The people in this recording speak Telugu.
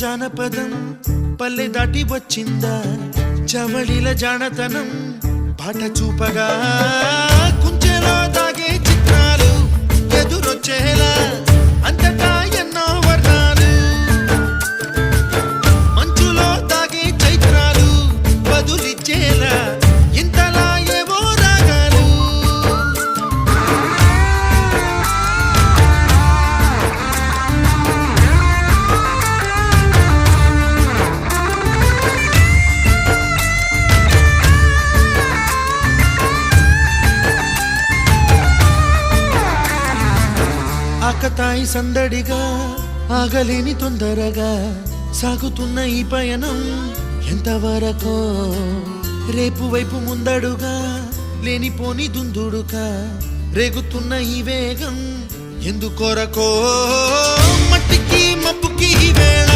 జానపదం పల్లె దాటి వచ్చిందా చవళిల జానతనం పాట చూపగా కుంచెలో దాగే చిత్రాలు ఎదురొచ్చేలా అంతటా ఎన్నో వర్ణాలు మంచులో దాగే చైత్రాలు బదులిచ్చేలా ఇంతలా ఏవో రాగాలు ఆకతాయి సందడిగా ఆగలేని తొందరగా సాగుతున్న ఈ పయనం ఎంతవరకో రేపు వైపు ముందడుగా లేనిపోని దుందుడుగా రేగుతున్న ఈ వేగం ఎందుకొరకో మట్టికి మబ్బుకి వేళ